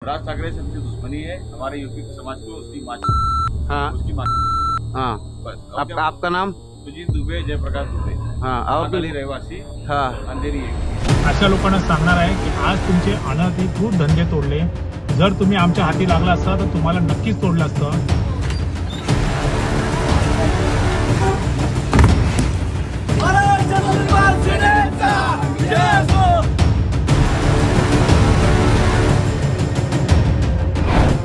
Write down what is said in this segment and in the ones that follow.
राज ठाकरे से हमसे दुश्मनी है, हमारे यूपी समाज को उसकी माँ हाँ उसकी माँ हाँ। बस। आपका नाम? सुजीत दुबे, जयप्रकाश दुबे। हाँ और महाकाली रहवासी, हाँ। अंधेरी है। अशा लोकांना सांगणार आहे की आज तुमचे अनधिकृत धंदे तोडले, जर तुम्ही आमच्या हाती लागला असता तर तुम्हाला नक्कीच तोडलं असतं।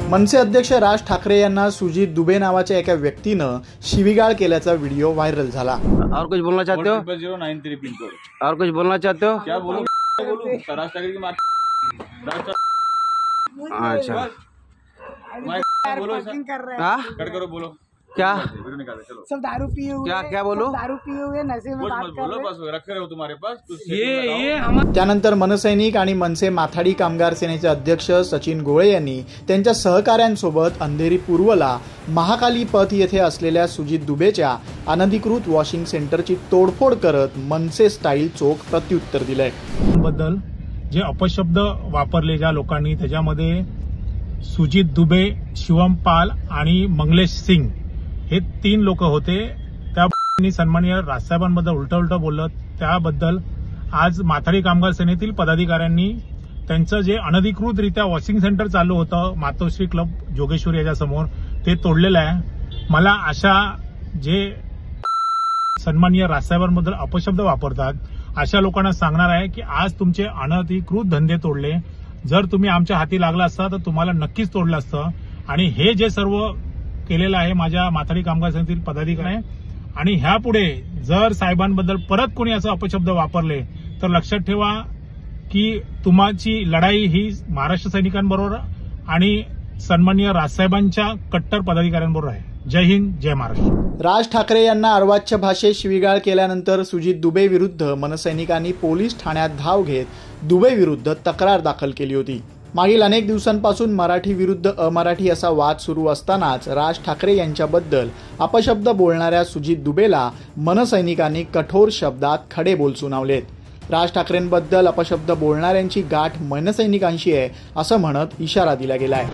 मनसे अध्यक्ष राज ठाकरे यांना सुजीत दुबे नावाच्या एका व्यक्तीनं शिवीगाळ केल्याचा व्हिडिओ व्हायरल झाला। और कुछ बोलना चाहते हो? 093 पिन कोड। और कुछ बोलना चाहते हो? क्या बोलूं? राज ठाकरे की माँ अच्छा बोलो, हाँ कट करो, बोलो क्या वीडियो निकालो, चलो। सब दारू पिए हुए, क्या बोलो? दारू पिए हुए नशे में कुछ बात मत कर बोलो, रहे हैं। बस रखे रहो तुम्हारे पास कुछ। त्यानंतर मनसैनिक आणि मनसे माथाडी कामगार सेनेचे अध्यक्ष सचिन गोळे यांनी त्यांच्या सहकाऱ्यांसोबत अंधेरी पूर्वला महाकाली पथ येथे असलेल्या सुजीत दुबेच्या अनधिकृत वॉशिंग सेंटरची तोडफोड करत मनसे स्टाईल चोख प्रत्युत्तर दिलंय। बद्दल जे अपशब्द वापरले ज्या लोकांनी, त्याच्यामध्ये सुजीत दुबे, शिवम पाल आणि मंगलेश सिंग हे 3 लोक होते। त्या सन्माननीय राजसाहेबांबद्दल उलट बोललं, त्याबद्दल आज माथाडी कामगार सेनेतील पदाधिकाऱ्यांनी त्यांचं जे अनधिकृतरित्या वॉशिंग सेंटर चालू होतं मातोश्री क्लब जोगेश्वरी याच्या समोर, ते तोडलेलं आहे। मला अशा जे सन्माननीय राजसाहेबांबद्दल अपशब्द वापरतात अशा लोकांना सांगणार आहे की आज तुमचे अनधिकृत धंदे तोडले, जर तुम्ही आमच्या हाती लागला असता तर तुम्हाला नक्कीच तोडलं असतं। आणि हे जे सर्व केलेलं आहे माझ्या माथाडी कामगार समितीतील पदाधिकारी, आणि ह्यापुढे जर साहेबांबद्दल परत कोणी असं अपशब्द वापरले तर लक्षात ठेवा की तुमची लढाई ही महाराष्ट्र सैनिकांबरोबर आणि सन्माननीय राजसाहेबांच्या कट्टर पदाधिकाऱ्यांबरोबर आहे। जय हिंद, जय महाराष्ट्र। राज ठाकरे यांना अर्वाच्य भाषेत शिवीगाळ केल्यानंतर सुजीत दुबे विरुद्ध मनसैनिकांनी पोलीस ठाण्यात धाव घेत दुबे विरुद्ध तक्रार दाखल केली होती। मागील अनेक दिवसांपासून मराठी विरुद्ध अमराठी असा वाद सुरू असतानाच राज ठाकरे यांच्याबद्दल अपशब्द बोलणाऱ्या सुजीत दुबेला मनसैनिकांनी कठोर शब्दात खडे बोल सुनावलेत। राज ठाकरेंबद्दल अपशब्द बोलणाऱ्यांची गाठ मनसैनिकांशी आहे असं म्हणत इशारा दिला गेलाय।